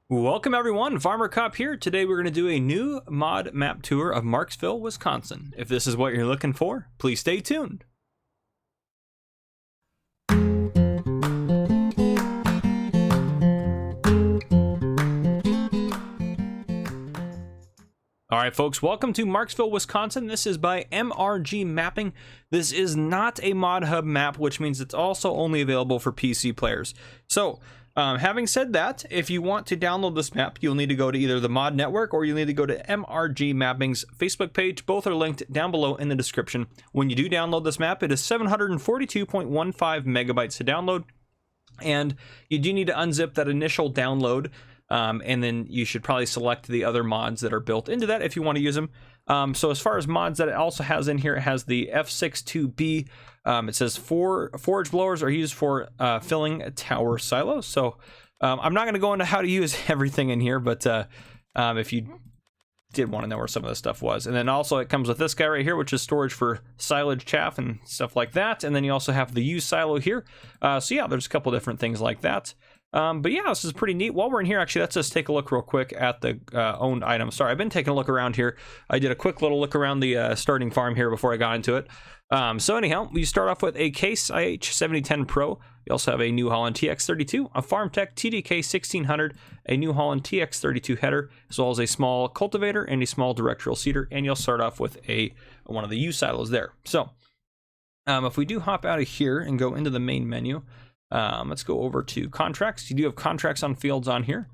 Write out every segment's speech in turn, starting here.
Welcome everyone, Farmer Cop here. Today we're going to do a new mod map tour of Marxville, Wisconsin. If this is what you're looking for, please stay tuned. Alright folks, welcome to Marxville, Wisconsin. This is by MRG Mapping. This is not a mod hub map, which means it's also only available for PC players. So, having said that, if you want to download this map, you'll need to go to either the mod network or you'll need to go to MRG Mapping's Facebook page. Both are linked down below in the description. When you do download this map, it is 742.15 megabytes to download. And you do need to unzip that initial download. And then you should probably select the other mods that are built into that if you want to use them. So as far as mods that it also has in here, it has the F62B. It says forage blowers are used for filling tower silos. So I'm not going to go into how to use everything in here, but if you did want to know where some of this stuff was. And then also it comes with this guy right here, which is storage for silage, chaff, and stuff like that. And then you also have the U silo here. So yeah, there's a couple different things like that. But yeah, this is pretty neat. While we're in here, actually, let's just take a look real quick at the owned items. Sorry, I've been taking a look around here. I did a quick little look around the starting farm here before I got into it. So anyhow, we start off with a Case IH7010 Pro. You also have a New Holland TX32, a FarmTech TDK 1600, a New Holland TX32 header, as well as a small cultivator and a small directional seeder. And you'll start off with one of the U silos there. So if we do hop out of here and go into the main menu, let's go over to contracts. You do have contracts on fields on here.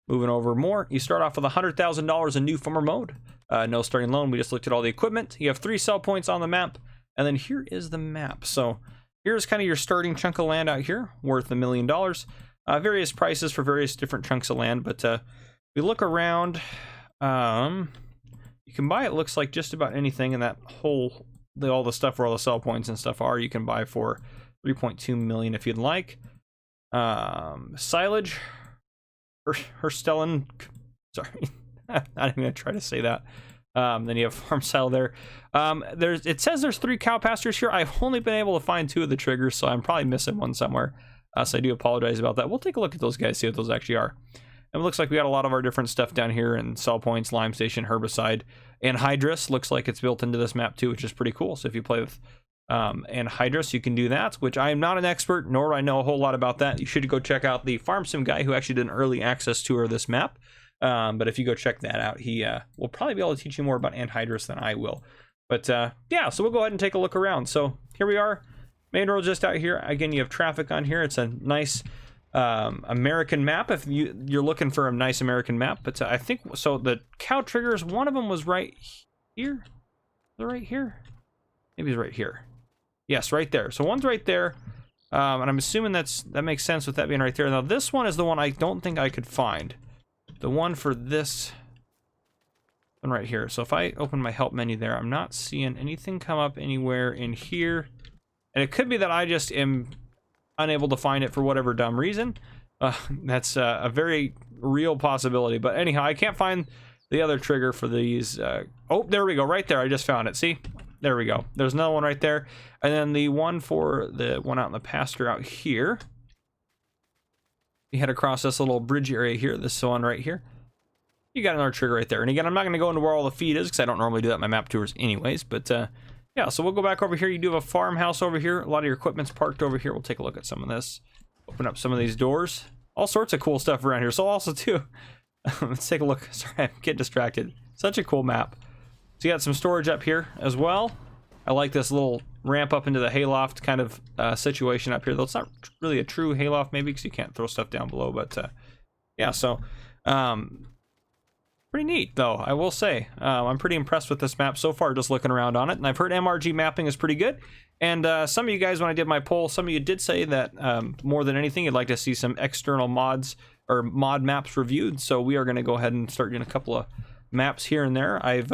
Moving over more, you start off with $100,000 in new farmer mode. No starting loan. We just looked at all the equipment. You have 3 sell points on the map, and then here is the map. So here's kind of your starting chunk of land out here, worth $1 million. Various prices for various different chunks of land, but if we look around, you can buy, it looks like, just about anything in that whole, all the stuff where all the sell points and stuff are, you can buy for 3.2 million if you'd like. Silage, Herstellan, sorry, I'm not even gonna try to say that. Then you have farm silo there. It says there's 3 cow pastures here. I've only been able to find 2 of the triggers, so I'm probably missing one somewhere. So I do apologize about that. We'll take a look at those guys, see what those actually are. And it looks like we got a lot of our different stuff down here, and sell points, lime station, herbicide, anhydrous. Looks like it's built into this map too, which is pretty cool. So if you play with anhydrous, you can do that, which I am not an expert, nor do I know a whole lot about that. You should go check out the farm sim guy who actually did an early access tour of this map. But if you go check that out, he will probably be able to teach you more about anhydrous than I will. But yeah, so we'll go ahead and take a look around. So here we are, main road just out here. Again, you have traffic on here. It's a nice American map if you're looking for a nice American map. But I think so. The cow triggers, one of them was right here. They're right here. Maybe it's right here. Yes, right there. So one's right there, and I'm assuming that makes sense with that being right there. Now this one is the one I don't think I could find. The one for this one right here. So if I open my help menu there, I'm not seeing anything come up anywhere in here, and it could be that I just am unable to find it for whatever dumb reason. That's a very real possibility. But anyhow, I can't find the other trigger for these. Oh, there we go, right there. I just found it. See? There we go. There's another one right there. And then the one for the one out in the pasture out here. You head across this little bridge area here, this one right here. You got another trigger right there. And again, I'm not going to go into where all the feed is because I don't normally do that in my map tours anyways. But yeah, so we'll go back over here. You do have a farmhouse over here. A lot of your equipment's parked over here. We'll take a look at some of this. Open up some of these doors. All sorts of cool stuff around here. So also too, let's take a look. Sorry, I'm getting distracted. Such a cool map. So you got some storage up here as well. I like this little ramp up into the hayloft kind of situation up here, though it's not really a true hayloft maybe because you can't throw stuff down below. But yeah, so pretty neat though, I will say. I'm pretty impressed with this map so far, just looking around on it. And I've heard MRG mapping is pretty good. And some of you guys, when I did my poll, some of you did say that more than anything, you'd like to see some external mods or mod maps reviewed. So we are going to go ahead and start doing a couple of maps here and there. I've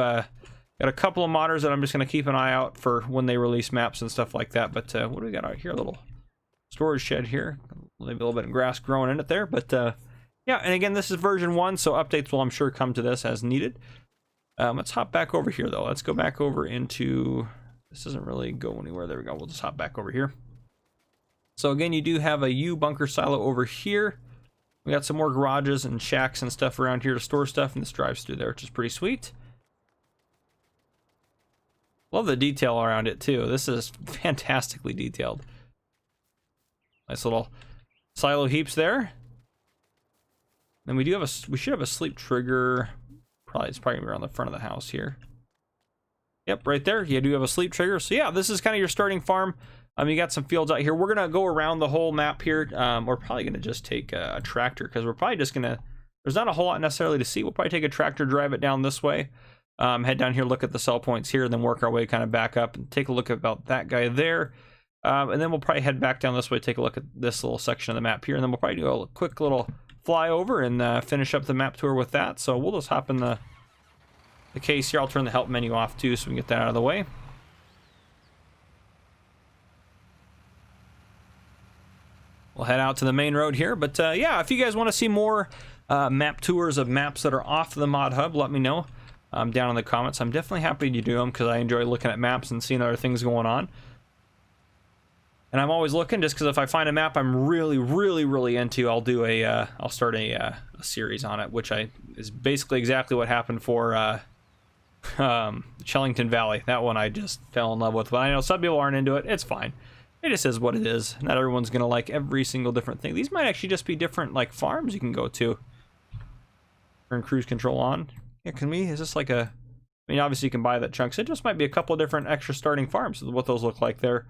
got a couple of modders that I'm just going to keep an eye out for when they release maps and stuff like that. But what do we got out here? A little storage shed here. Maybe a little bit of grass growing in it there. But yeah, and again, this is version 1, so updates will, I'm sure, come to this as needed. Let's hop back over here, though. Let's go back over into... This doesn't really go anywhere. There we go. We'll just hop back over here. So again, you do have a U bunker silo over here. We got some more garages and shacks and stuff around here to store stuff, and this drives through there, which is pretty sweet. Love the detail around it too. This is fantastically detailed. Nice little silo heaps there. Then we should have a sleep trigger. It's probably around the front of the house here. Yep, right there. You do have a sleep trigger. So yeah, this is kind of your starting farm. You got some fields out here. We're gonna go around the whole map here. We're probably gonna just take a tractor, because we're probably just gonna. There's not a whole lot necessarily to see. We'll probably take a tractor, drive it down this way. Head down here, look at the sell points here, and then work our way kind of back up and take a look at about that guy there. And then we'll probably head back down this way, take a look at this little section of the map here, and then we'll probably do a quick little fly over and finish up the map tour with that. So we'll just hop in the case here. I'll turn the help menu off too, so we can get that out of the way. We'll head out to the main road here. But yeah, if you guys want to see more map tours of maps that are off the mod hub, let me know down in the comments. I'm definitely happy to do them, because I enjoy looking at maps and seeing other things going on. And I'm always looking, just because if I find a map I'm really into, I'll do I'll start a series on it, which is basically exactly what happened for Shellington Valley. That one I just fell in love with. But I know some people aren't into it. It's fine. It just is what it is. Not everyone's gonna like every single different thing. These might actually just be different like farms you can go to. Turn cruise control on. Yeah, is this like a? I mean, obviously you can buy that chunks. It just might be a couple of different extra starting farms. What those look like there.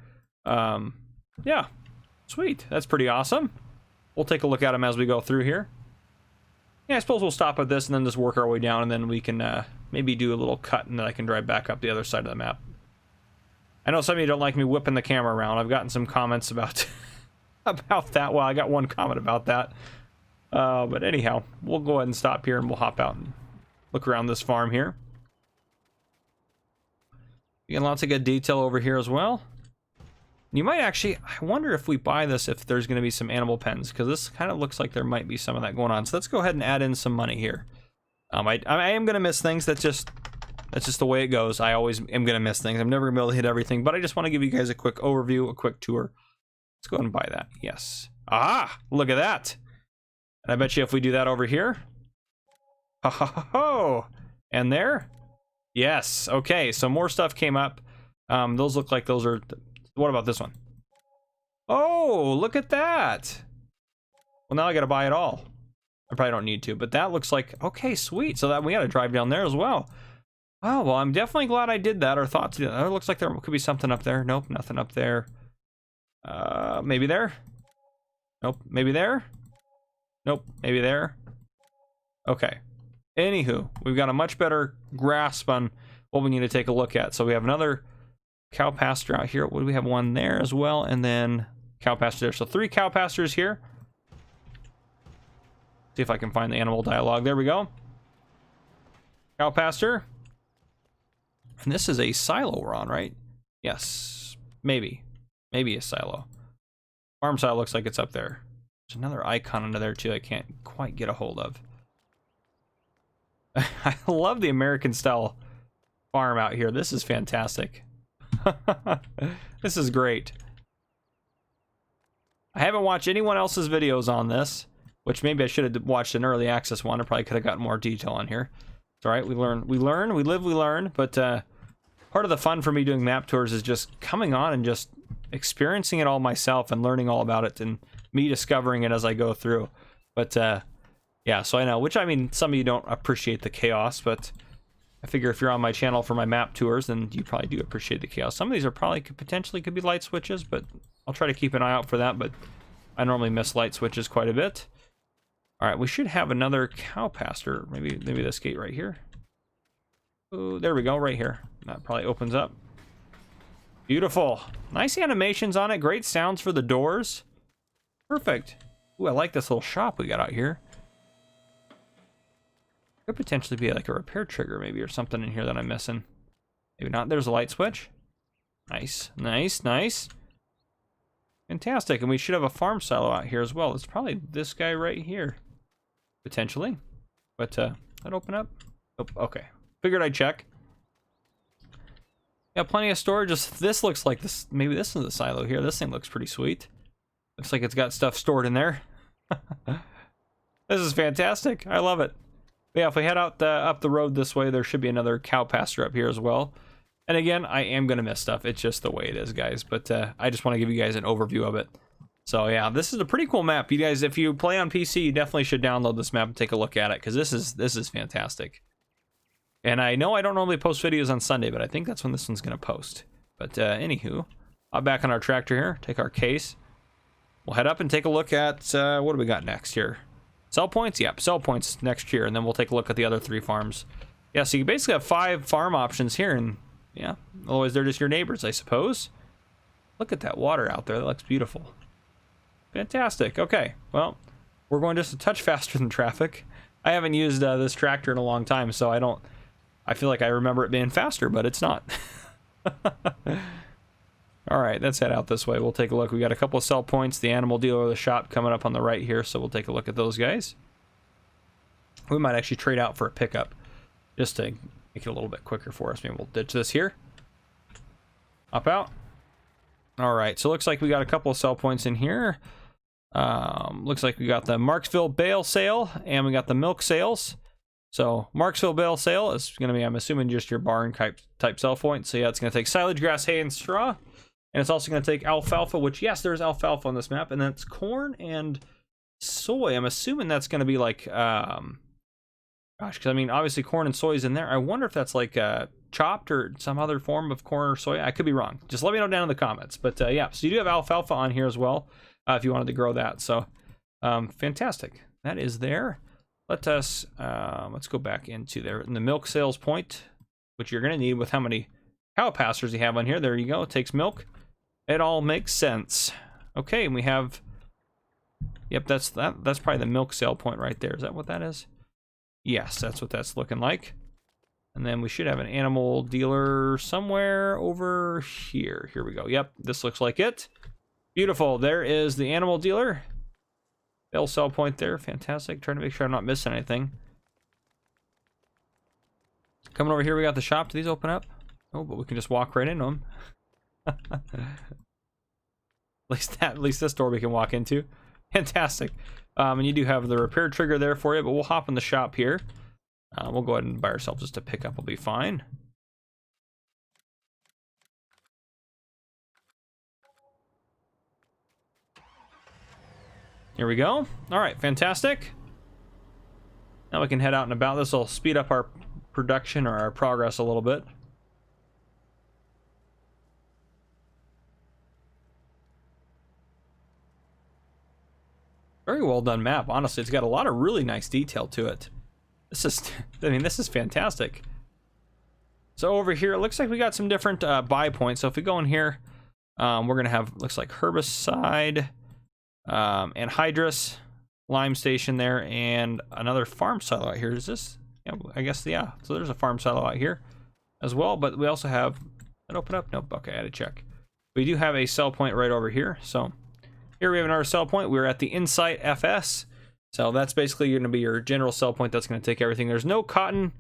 Yeah, sweet. That's pretty awesome. We'll take a look at them as we go through here. Yeah, I suppose we'll stop at this and then just work our way down, and then we can maybe do a little cut, and then I can drive back up the other side of the map. I know some of you don't like me whipping the camera around. I've gotten some comments about about that. Well, I got one comment about that. But anyhow, we'll go ahead and stop here, and we'll hop out and look around this farm here. You got lots of good detail over here as well. You might actually, I wonder if we buy this, if there's going to be some animal pens, because this kind of looks like there might be some of that going on. So let's go ahead and add in some money here. I am going to miss things. That's just the way it goes. I always am going to miss things. I'm never going to be able to hit everything, but I just want to give you guys a quick overview, a quick tour. Let's go ahead and buy that. Yes. Ah, look at that. And I bet you if we do that over here. Ho, ho, ho, ho. And there. Yes. Okay, so more stuff came up. Those look like those are... What about this one? Oh, look at that. Well, now I got to buy it all. I probably don't need to, but that looks like... Okay, sweet. So that we got to drive down there as well. Oh, well, I'm definitely glad I did that, or thought to do that. It looks like there could be something up there. Nope, nothing up there. Maybe there? Nope, maybe there? Nope, maybe there? Okay. Anywho, we've got a much better grasp on what we need to take a look at. So we have another cow pasture out here. We have one there as well, and then cow pasture there. So 3 cow pastures here. See if I can find the animal dialogue. There we go. Cow pasture. And this is a silo we're on, right? Yes. Maybe. Maybe a silo. Farm silo looks like it's up there. There's another icon under there too I can't quite get a hold of. I love the American style farm out here. This is fantastic. This is great. I haven't watched anyone else's videos on this, which maybe I should have watched an early access one. I probably could have gotten more detail on here. It's all right. We learn, we live, we learn. But part of the fun for me doing map tours is just coming on and just experiencing it all myself and learning all about it, and me discovering it as I go through. But yeah, so I know, which I mean, some of you don't appreciate the chaos, but I figure if you're on my channel for my map tours, then you probably do appreciate the chaos. Some of these are probably potentially could be light switches, but I'll try to keep an eye out for that. But I normally miss light switches quite a bit. All right, we should have another cow pasture. Maybe this gate right here. Oh, there we go, right here. That probably opens up. Beautiful. Nice animations on it. Great sounds for the doors. Perfect. Ooh, I like this little shop we got out here. Could potentially be like a repair trigger maybe, or something in here that I'm missing. Maybe not. There's a light switch. Nice, nice, nice. Fantastic. And we should have a farm silo out here as well. It's probably this guy right here. Potentially. But that open up? Oh, okay. Figured I'd check. Got plenty of storage. This looks like this. Maybe this is the silo here. This thing looks pretty sweet. Looks like it's got stuff stored in there. This is fantastic. I love it. But yeah, if we head out up the road this way, there should be another cow pasture up here as well. And again, I am going to miss stuff. It's just the way it is, guys. But I just want to give you guys an overview of it. So yeah, this is a pretty cool map. You guys, if you play on PC, you definitely should download this map and take a look at it, because this is fantastic. And I know I don't normally post videos on Sunday, but I think that's when this one's going to post. But anywho, I'll back on our tractor here, take our case. We'll head up and take a look at, what do we got next here? Sell points? Yep, sell points next year, and then we'll take a look at the other 3 farms. Yeah, so you basically have 5 farm options here, and yeah, otherwise they're just your neighbors, I suppose. Look at that water out there, that looks beautiful. Fantastic. Okay, well, we're going just a touch faster than traffic. I haven't used this tractor in a long time, so I feel like I remember it being faster, but it's not. All right, let's head out this way. We'll take a look. We got a couple of sell points, the animal dealer, the shop coming up on the right here, so we'll take a look at those guys. We might actually trade out for a pickup just to make it a little bit quicker for us. Maybe we'll ditch this here. Up out. All right, so looks like we got a couple of sell points in here. Looks like we got the Marxville bale sale, and we got the milk sales. So Marxville bale sale is going to be, I'm assuming, just your barn type sell point. So yeah, it's going to take silage, grass, hay, and straw. And it's also going to take alfalfa, which, yes, there's alfalfa on this map. And then it's corn and soy. I'm assuming that's going to be like, gosh, because I mean, obviously corn and soy is in there. I wonder if that's like chopped or some other form of corn or soy. I could be wrong. Just let me know down in the comments. But yeah, so you do have alfalfa on here as well if you wanted to grow that. So fantastic. That is there. Let us, let's go back into there. In the milk sales point, which you're going to need with how many cow pastures you have on here. There you go. It takes milk. It all makes sense. Okay, and we have, yep, that's probably the milk sale point right there. Is that what that is? Yes, that's what that's looking like. And then we should have an animal dealer somewhere over here. Here we go. Yep, this looks like it. Beautiful. There is the animal dealer. They'll sell point there. Fantastic. Trying to make sure I'm not missing anything. Coming over here, we got the shop. Do these open up? Oh, but we can just walk right into them. At least this door we can walk into. Fantastic. And you do have the repair trigger there for you, but we'll hop in the shop here. We'll go ahead and buy ourselves just a pickup. We'll be fine. Here we go. All right, fantastic. Now we can head out and about. This will speed up our production or our progress a little bit. Very well done map. Honestly, it's got a lot of really nice detail to it. This is, I mean, this is fantastic. So over here, it looks like we got some different buy points. So if we go in here, we're gonna have, looks like herbicide, anhydrous, lime station there, and another farm silo out here. Is this? Yeah, I guess, yeah. So there's a farm silo out here as well, but we also have, did it open up? Nope, okay, I had to check. We do have a sell point right over here. So here we have another sell point. We're at the Insight FS. So that's basically going to be your general sell point. That's going to take everything. There's no cotton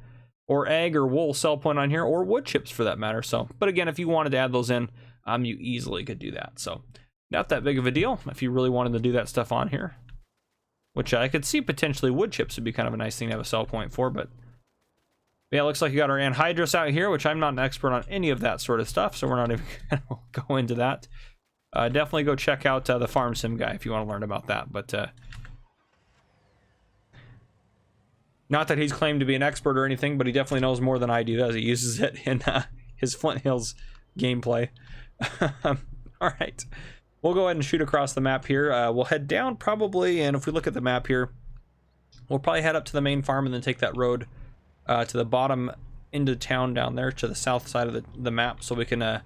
or egg or wool sell point on here, or wood chips for that matter. So, but again, if you wanted to add those in, you easily could do that. So not that big of a deal if you really wanted to do that stuff on here, which I could see potentially wood chips would be kind of a nice thing to have a sell point for. But yeah, it looks like you got our anhydrous out here, which I'm not an expert on any of that sort of stuff, so we're not even going to go into that. Definitely go check out the Farm Sim guy if you want to learn about that. But not that he's claimed to be an expert or anything, but he definitely knows more than I do as he uses it in his Flint Hills gameplay. All right, we'll go ahead and shoot across the map here. We'll head down probably, and if we look at the map here, we'll probably head up to the main farm and then take that road to the bottom into town down there to the south side of the map, so we can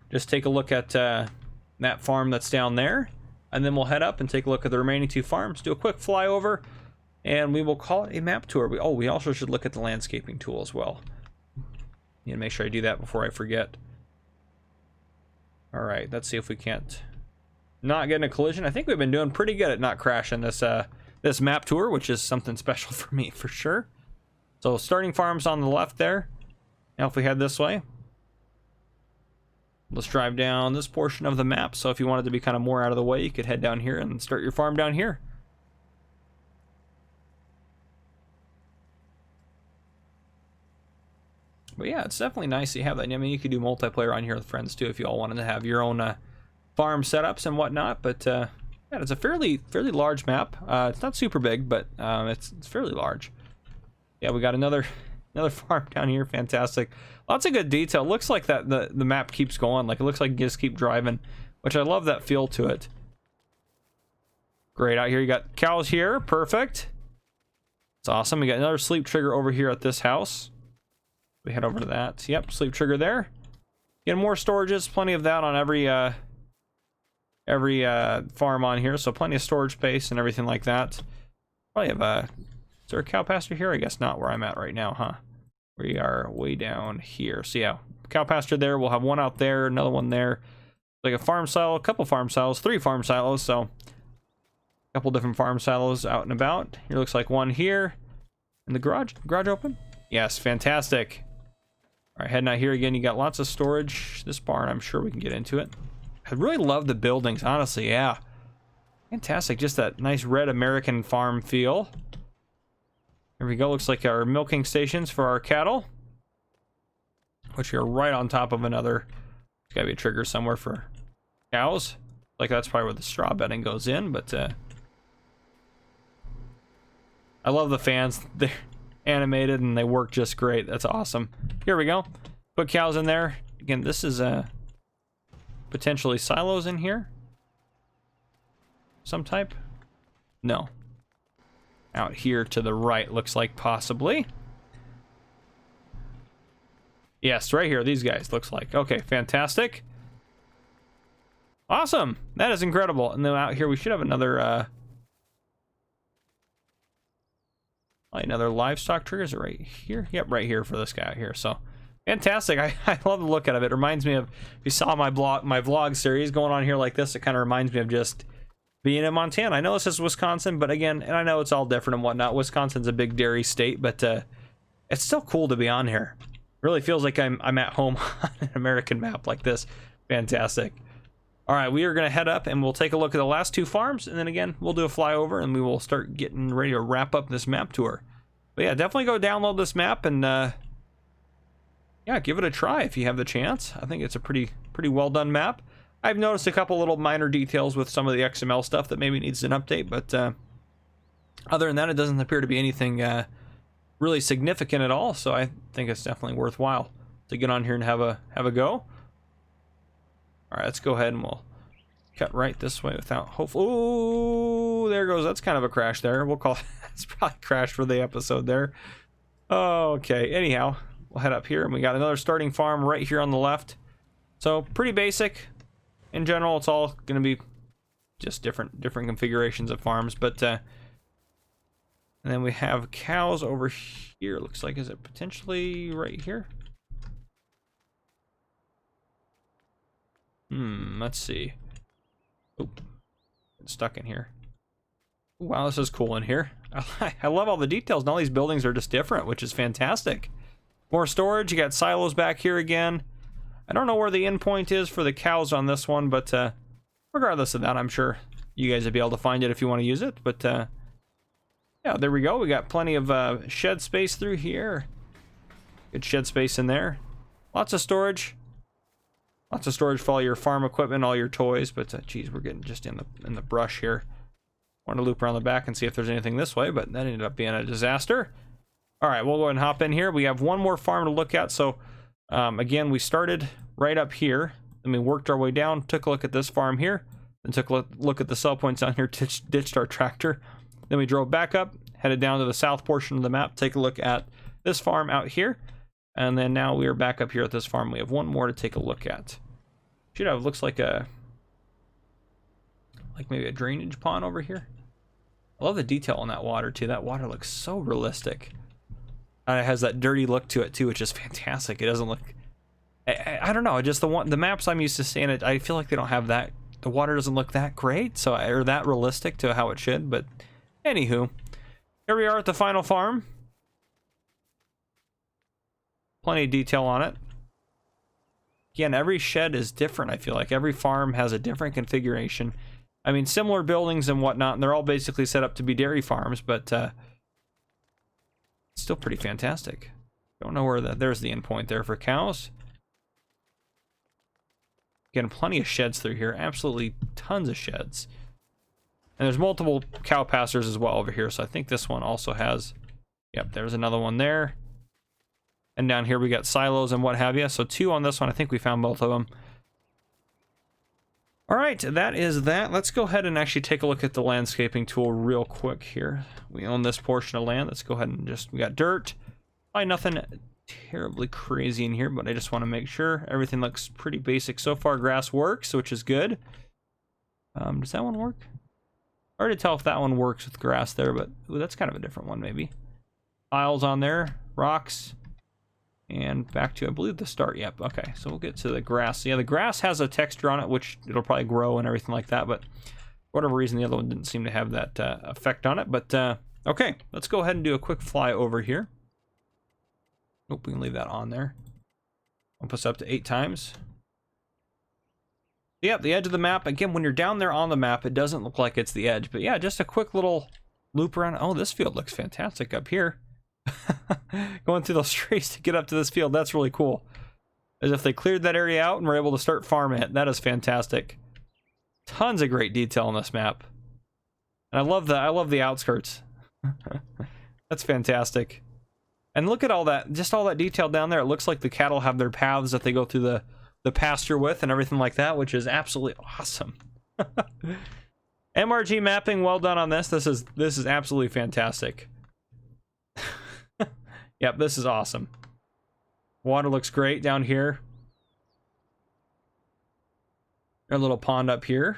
just take a look at that farm that's down there, and then we'll head up and take a look at the remaining 2 farms, do a quick flyover, and we will call it a map tour. We also should look at the landscaping tool as well. Need to make sure I do that before I forget. All right, let's see if we can't not get in a collision. I think we've been doing pretty good at not crashing this this map tour, which is something special for me for sure. So starting farms on the left there. Now if we head this way, let's drive down this portion of the map. So if you wanted to be kind of more out of the way, you could head down here and start your farm down here. But yeah, it's definitely nice to have that. I mean, you could do multiplayer on here with friends too if you all wanted to have your own farm setups and whatnot. But yeah, it's a fairly large map. It's not super big, but it's fairly large. Yeah, we got another farm down here. Fantastic. Lots of good detail. Looks like that the map keeps going. Like, it looks like you just keep driving, which I love that feel to it. Great. Out here you got cows here. Perfect. It's awesome. We got another sleep trigger over here at this house. We head over to that. Yep, sleep trigger there. Getting more storages. Plenty of that on every farm on here. So plenty of storage space and everything like that. Probably have is there a cow pasture here? I guess not where I'm at right now, huh? We are way down here. So yeah, cow pasture there. We'll have one out there, another one there. Like a farm silo, a couple farm silos, 3 farm silos. So a couple different farm silos out and about. Here looks like one here. And the garage open? Yes, fantastic. All right, heading out here again. You got lots of storage. This barn, I'm sure we can get into it. I really love the buildings, honestly. Yeah, fantastic. Just that nice red American farm feel. Here we go. Looks like our milking stations for our cattle, which are right on top of another. There's got to be a trigger somewhere for cows. Like, that's probably where the straw bedding goes in, but I love the fans. They're animated and they work just great. That's awesome. Here we go. Put cows in there. Again, this is potentially silos in here. Some type? No. Out here to the right, looks like possibly. Yes, right here, these guys, looks like. Okay, fantastic. Awesome. That is incredible. And then out here, we should have another livestock trigger. Is it right here? Yep, right here for this guy out here. So fantastic. I love the look of it. It reminds me of, if you saw my vlog series going on here like this, it kind of reminds me of just being in Montana. I know this is Wisconsin, but again, and I know it's all different and whatnot. Wisconsin's a big dairy state, but it's still cool to be on here. Really feels like I'm at home on an American map like this. Fantastic. All right, we are going to head up and we'll take a look at the last 2 farms, and then again, we'll do a flyover and we will start getting ready to wrap up this map tour. But yeah, definitely go download this map and yeah, give it a try if you have the chance. I think it's a pretty well done map. I've noticed a couple little minor details with some of the XML stuff that maybe needs an update, but other than that, it doesn't appear to be anything really significant at all. So I think it's definitely worthwhile to get on here and have a go. All right, let's go ahead and we'll cut right this way without hopefully. Oh, there goes. That's kind of a crash there. We'll call that's probably crash for the episode there. Okay. Anyhow, we'll head up here and we got another starting farm right here on the left. So pretty basic. In general, it's all going to be just different configurations of farms, but and then we have cows over here. Looks like, is it potentially right here? Let's see. Oh, it's stuck in here. Wow, this is cool in here. I love all the details, and all these buildings are just different, which is fantastic. More storage. You got silos back here again. I don't know where the end point is for the cows on this one, but regardless of that, I'm sure you guys will be able to find it if you want to use it. But yeah, there we go. We got plenty of shed space through here. Good shed space in there. Lots of storage. Lots of storage for all your farm equipment, all your toys. But geez, we're getting just in the brush here. Want to loop around the back and see if there's anything this way, but that ended up being a disaster. All right, we'll go ahead and hop in here. We have one more farm to look at. So again, we started right up here, and we worked our way down, took a look at this farm here, then took a look at the sell points down here, ditched our tractor. Then we drove back up, headed down to the south portion of the map, take a look at this farm out here, and then now we are back up here at this farm. We have one more to take a look at. Should have, looks like maybe a drainage pond over here. I love the detail on that water too. That water looks so realistic. It has that dirty look to it too, which is fantastic. It doesn't look, I don't know, just the maps I'm used to seeing it, I feel like they don't have that, the water doesn't look that great, so or that realistic to how it should. But anywho, here we are at the final farm. Plenty of detail on it. Again, every shed is different. I feel like every farm has a different configuration. I mean, similar buildings and whatnot, and they're all basically set up to be dairy farms, but still pretty fantastic. Don't know where there's the endpoint there for cows. Getting plenty of sheds through here. Absolutely tons of sheds. And there's multiple cow pastures as well over here. So I think this one also has... Yep, there's another one there. And down here we got silos and what have you. So 2 on this one. I think we found both of them. All right, that is that. Let's go ahead and actually take a look at the landscaping tool real quick here. We own this portion of land. Let's go ahead and just... We got dirt. Probably nothing terribly crazy in here, but I just want to make sure everything looks pretty basic so far. Grass works, which is good. Does that one work? Hard to tell if that one works with grass there, but ooh, that's kind of a different one maybe. Tiles on there, rocks, and back to, I believe, the start. Yep, okay, so we'll get to the grass. Yeah, the grass has a texture on it, which it'll probably grow and everything like that, but for whatever reason, the other one didn't seem to have that effect on it. But okay, let's go ahead and do a quick fly over here. Nope, we can leave that on there. I'll put this up to 8 times. Yep, the edge of the map. Again, when you're down there on the map, it doesn't look like it's the edge. But yeah, just a quick little loop around. Oh, this field looks fantastic up here. Going through those trees to get up to this field, that's really cool. As if they cleared that area out and were able to start farming it. That is fantastic. Tons of great detail on this map. And I love the outskirts. That's fantastic. And look at all that, just all that detail down there. It looks like the cattle have their paths that they go through the pasture with and everything like that, which is absolutely awesome. MRG mapping, well done on this. This is absolutely fantastic. Yep, this is awesome. Water looks great down here. Our little pond up here.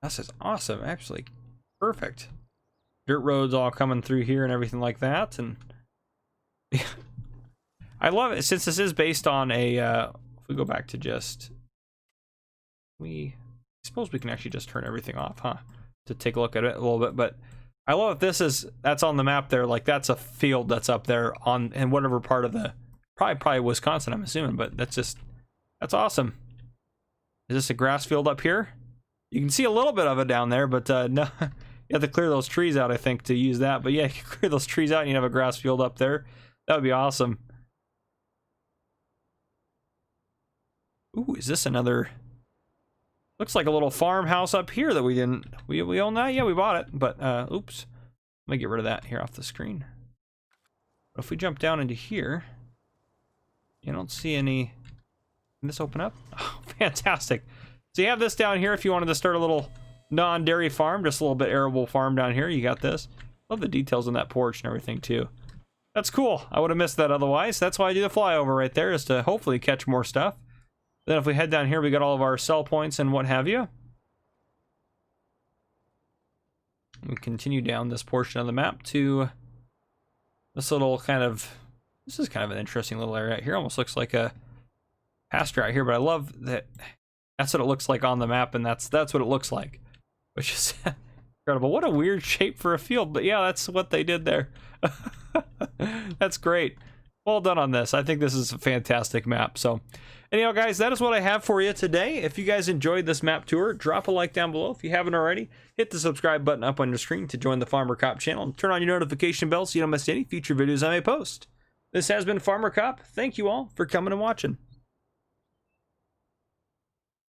This is awesome, actually. Perfect. Dirt roads all coming through here and everything like that, and I love it since this is based on a if we go back to just I suppose we can actually just turn everything off, huh, to take a look at it a little bit. But I love if that's on the map there, like that's a field that's up there on in whatever part of the probably Wisconsin, I'm assuming, but that's awesome. Is this a grass field up here? You can see a little bit of it down there, but no. You have to clear those trees out, I think, to use that. But yeah, you clear those trees out and you have a grass field up there. That would be awesome. Ooh, is this another... Looks like a little farmhouse up here that we didn't... We own that? Yeah, we bought it. But, oops. Let me get rid of that here off the screen. But if we jump down into here... You don't see any... Can this open up? Oh, fantastic. So you have this down here if you wanted to start a little... non-dairy farm, just a little bit arable farm down here. You got this. Love the details on that porch and everything too. That's cool. I would have missed that otherwise. That's why I do the flyover right there, is to hopefully catch more stuff. Then if we head down here, we got all of our sell points and what have you. We continue down this portion of the map to this little kind of... This is kind of an interesting little area out here. Almost looks like a pasture out here, but I love that that's what it looks like on the map, and that's what it looks like. Which is incredible. What a weird shape for a field, but yeah, that's what they did there. That's great. Well done on this. I think this is a fantastic map. So anyhow, guys, that is what I have for you today. If you guys enjoyed this map tour, drop a like down below. If you haven't already, hit the subscribe button up on your screen to join the Farmer Cop channel and turn on your notification bell so you don't miss any future videos I may post. This has been Farmer Cop. Thank you all for coming and watching.